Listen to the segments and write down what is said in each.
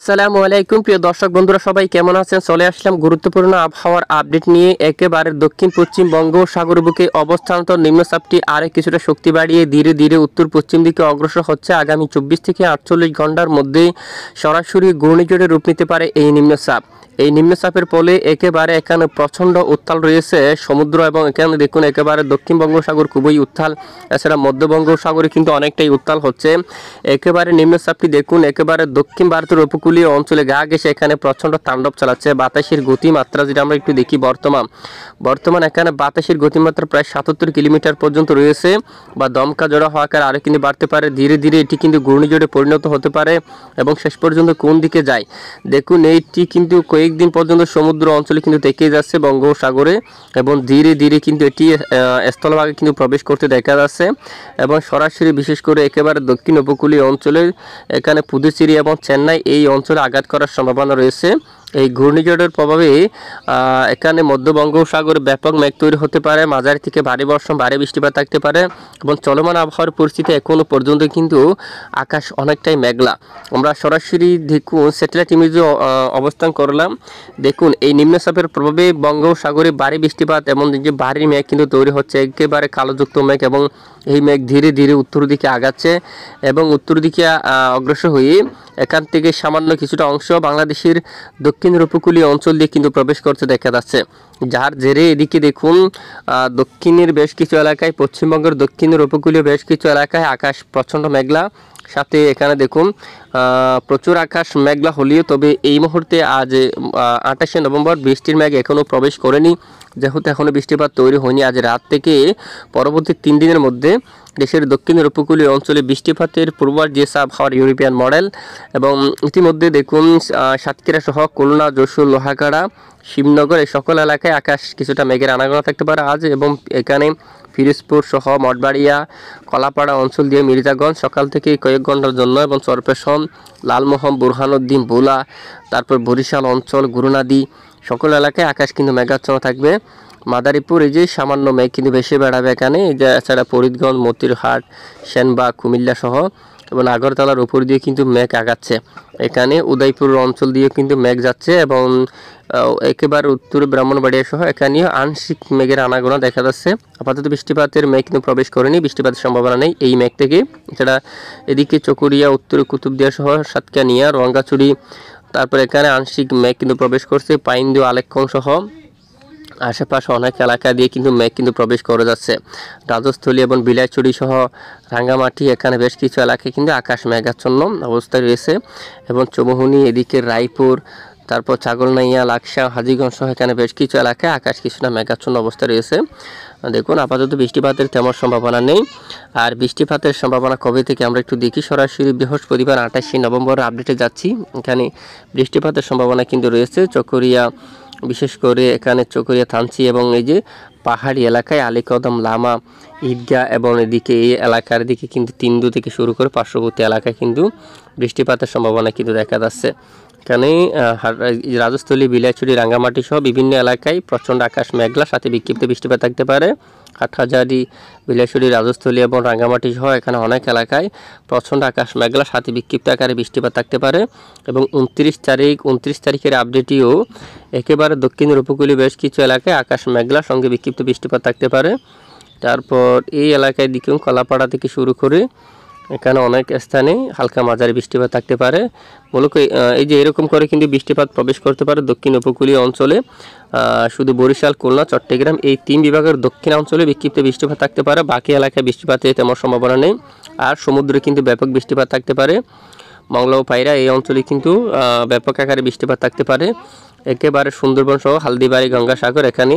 আসসালামু আলাইকুম প্রিয় দর্শক বন্ধুরা, সবাই কেমন আছেন? চলে আসলাম গুরুত্বপূর্ণ আবহাওয়ার আপডেট নিয়ে। একেবারে দক্ষিণ পশ্চিম বঙ্গোপসাগর বুকে অবস্থানত নিম্নচাপটি আরও কিছুটা শক্তি বাড়িয়ে ধীরে ধীরে উত্তর পশ্চিম দিকে অগ্রসর হচ্ছে। আগামী 24 থেকে 48 ঘন্টার মধ্যে সরাসরি ঘূর্ণিঝড়ে রূপ নিতে পারে এই নিম্নচাপ। এই নিম্নচাপের ফলে একেবারে এখানে প্রচণ্ড উত্তাল রয়েছে সমুদ্র, এবং এখানে দেখুন একেবারে দক্ষিণ বঙ্গোপসাগর খুবই উত্তাল। এছাড়া মধ্য বঙ্গোপসাগরে কিন্তু অনেকটাই উত্তাল হচ্ছে। একেবারে নিম্নচাপটি দেখুন একেবারে দক্ষিণ ভারতের উপকূলীয় অঞ্চলে গা ঘেঁষে এখানে প্রচণ্ড তাণ্ডব চালাচ্ছে। বাতাসের গতিমাত্রা যেটা আমরা একটু দেখি, বর্তমান এখানে বাতাসের গতিমাত্রা প্রায় 77 কিলোমিটার পর্যন্ত রয়েছে, বা দমকা জোড়া হওয়ার আকার আরও কিন্তু বাড়তে পারে। ধীরে ধীরে এটি কিন্তু ঘূর্ণিঝড়ে পরিণত হতে পারে, এবং শেষ পর্যন্ত কোন দিকে যায় দেখুন। এইটি কিন্তু কয়েকদিন পর্যন্ত সমুদ্র অঞ্চলে কিন্তু থেকে যাচ্ছে বঙ্গোপসাগরে, এবং ধীরে ধীরে কিন্তু এটি স্থলভাগে কিন্তু প্রবেশ করতে দেখা যাচ্ছে, এবং সরাসরি বিশেষ করে একেবারে দক্ষিণ উপকূলীয় অঞ্চলে এখানে পুদুচেরি এবং চেন্নাই এই অঞ্চলে আঘাত করার সম্ভাবনা রয়েছে। এই ঘূর্ণিঝড়ের প্রভাবে এখানে মধ্য বঙ্গোপসাগরে ব্যাপক মেঘ তৈরি হতে পারে, মাঝারি থেকে ভারী বর্ষণ ভারী বৃষ্টিপাত থাকতে পারে, এবং চলমান আবহাওয়ার পরিস্থিতি এখনও পর্যন্ত কিন্তু আকাশ অনেকটাই মেঘলা। আমরা সরাসরি দেখুন স্যাটেলাইট ইমেজে অবস্থান করলাম। দেখুন এই নিম্নচাপের প্রভাবে বঙ্গোপসাগরে ভারী বৃষ্টিপাত এবং যে ভারী মেঘ কিন্তু তৈরি হচ্ছে, একেবারে কালোযুক্ত মেঘ, এবং এই মেঘ ধীরে ধীরে উত্তর দিকে আগাচ্ছে, এবং উত্তর দিকে অগ্রসর হয়ে এখান থেকে সামান্য কিছুটা অংশ বাংলাদেশের দক্ষিণের উপকূলীয় অঞ্চল দিয়ে কিন্তু প্রবেশ করতে দেখা যাচ্ছে। যার জেরে এদিকে দেখুন দক্ষিণের বেশ কিছু এলাকায়, পশ্চিমবঙ্গের দক্ষিণের উপকূলীয় বেশ কিছু এলাকায় আকাশ প্রচণ্ড মেঘলা। সাথে এখানে দেখুন প্রচুর আকাশ মেঘলা হলেও তবে এই মুহূর্তে আজ 28শে নভেম্বর বৃষ্টির মেঘ এখনও প্রবেশ করেনি, যেহেতু এখনও বৃষ্টিপাত তৈরি হয়নি। আজ রাত থেকে পরবর্তী 3 দিনের মধ্যে দেশের দক্ষিণের উপকূলীয় অঞ্চলে বৃষ্টিপাতের পূর্বাভাস দিয়েছে আবহাওয়ার ইউরোপিয়ান মডেল। এবং ইতিমধ্যে দেখুন সাতক্ষীরা সহ খুলনা, যশোর, লোহাগাড়া, শিবনগর এই সকল এলাকায় আকাশ কিছুটা মেঘের আনাগোনা থাকতে পারে আজ, এবং এখানে ফিরোজপুর সহ মঠবাড়িয়া, কলাপাড়া অঞ্চল দিয়ে মির্জাগঞ্জ সকাল থেকে কয়েক ঘন্টার জন্য, এবং চরপেশন, লালমোহন, বুরহানুদ্দিন, ভোলা, তারপর বরিশাল অঞ্চল, গুরুনাদি সকল এলাকায় আকাশ কিন্তু মেঘাচ্ছন্ন থাকবে। মাদারীপুর এই যে সামান্য মেঘ কিন্তু ভেসে বেড়াবে এখানে। এই যে এছাড়া ফরিদগঞ্জ, মতিরহাট, সেনবাগ, কুমিল্লা সহ এবং আগরতলার উপর দিয়ে কিন্তু মেঘ আগাচ্ছে। এখানে উদয়পুর অঞ্চল দিয়ে কিন্তু মেঘ যাচ্ছে, এবং একেবারে উত্তর ব্রাহ্মণবাড়িয়া সহ এখানেও আংশিক মেঘের আনাগোনা দেখা যাচ্ছে। আপাতত বৃষ্টিপাতের মেঘ কিন্তু প্রবেশ করেনি, বৃষ্টিপাতের সম্ভাবনা নেই এই মেঘ থেকে। এছাড়া এদিকে চকরিয়া, উত্তর কুতুবদিয়া সহ সাতকানিয়া, রঙ্গাচুরি, তারপর এখানে আংশিক মেঘ কিন্তু প্রবেশ করছে। পাইনদিও, আলেকং সহ আশেপাশে অনেক এলাকা দিয়ে কিন্তু মেঘ কিন্তু প্রবেশ করে যাচ্ছে। রাজস্থলী এবং বিলাইছড়ি সহ রাঙ্গামাটি এখানে বেশ কিছু এলাকায় কিন্তু আকাশ মেঘাচ্ছন্ন অবস্থায় রয়েছে, এবং চৌমুহনী, এদিকে রায়পুর, তারপর ছাগলনাইয়া, লাকসা, হাজীগঞ্জ সহ এখানে বেশ কিছু এলাকায় আকাশ কিছুটা মেঘাচ্ছন্ন অবস্থায় রয়েছে। দেখুন আপাতত বৃষ্টিপাতের তেমন সম্ভাবনা নেই। আর বৃষ্টিপাতের সম্ভাবনা কবে থেকে আমরা একটু দেখি। সরাসরি বৃহস্পতিবার 28শে নভেম্বর আপডেটে যাচ্ছি। এখানে বৃষ্টিপাতের সম্ভাবনা কিন্তু রয়েছে চকরিয়া, বিশেষ করে এখানে চকরিয়া, থানচি এবং এই যে পাহাড়ি এলাকায় আলীকদম, লামা, ঈদগাহ, এবং এদিকে এই এলাকার দিকে কিন্তু তিন্দু থেকে শুরু করে পার্শ্ববর্তী এলাকায় কিন্তু বৃষ্টিপাতের সম্ভাবনা কিন্তু দেখা যাচ্ছে। এখানে রাজস্থলী, বিলাইছড়ি, রাঙ্গামাটি সহ বিভিন্ন এলাকায় প্রচণ্ড আকাশ মেঘলা, সাথে বিক্ষিপ্ত বৃষ্টিপাত থাকতে পারে। হাটহাজারী, বিলাইছড়ি, রাজস্থলী এবং রাঙ্গামাটি সহ এখানে অনেক এলাকায় প্রচণ্ড আকাশ মেঘলা, সাথে বিক্ষিপ্ত আকারে বৃষ্টিপাত থাকতে পারে। এবং 29 তারিখের আপডেটেও একেবারে দক্ষিণের উপকূলীয় বেশ কিছু এলাকায় আকাশ মেঘলা সঙ্গে বিক্ষিপ্ত বৃষ্টিপাত থাকতে পারে। তারপর এই এলাকায় দিকেও কলাপাড়া থেকে শুরু করে এখানে অনেক স্থানে হালকা মাঝারি বৃষ্টিপাত থাকতে পারে। মূলত এই যে এরকম করে কিন্তু বৃষ্টিপাত প্রবেশ করতে পারে দক্ষিণ উপকূলীয় অঞ্চলে। শুধু বরিশাল, খুলনা, চট্টগ্রাম এই 3 বিভাগের দক্ষিণ অঞ্চলে বিক্ষিপ্ত বৃষ্টিপাত থাকতে পারে, বাকি এলাকায় বৃষ্টিপাতের তেমন সম্ভাবনা নেই। আর সমুদ্রে কিন্তু ব্যাপক বৃষ্টিপাত থাকতে পারে। মংলা ও পায়রা এই অঞ্চলে কিন্তু ব্যাপক আকারে বৃষ্টিপাত থাকতে পারে। একেবারে সুন্দরবন সহ হালদিবাড়ি, গঙ্গাসাগর এখানে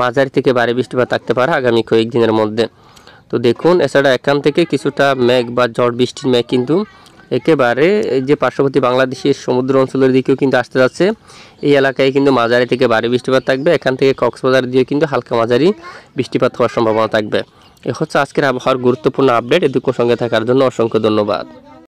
মাঝারি থেকে ভারী বৃষ্টিপাত থাকতে পারে আগামী কয়েকদিনের মধ্যে। তো দেখুন এছাড়া এখান থেকে কিছুটা মেঘ বা ঝড় বৃষ্টির মেঘ কিন্তু একেবারে এই যে পার্শ্ববর্তী বাংলাদেশের সমুদ্র অঞ্চলের দিকেও কিন্তু আসতে যাচ্ছে। এই এলাকায় কিন্তু মাঝারি থেকে ভারী বৃষ্টিপাত থাকবে। এখান থেকে কক্সবাজার দিয়ে কিন্তু হালকা মাঝারি বৃষ্টিপাত হওয়ার সম্ভাবনা থাকবে। এ হচ্ছে আজকের আবহাওয়ার গুরুত্বপূর্ণ আপডেট। এটুকু সঙ্গে থাকার জন্য অসংখ্য ধন্যবাদ।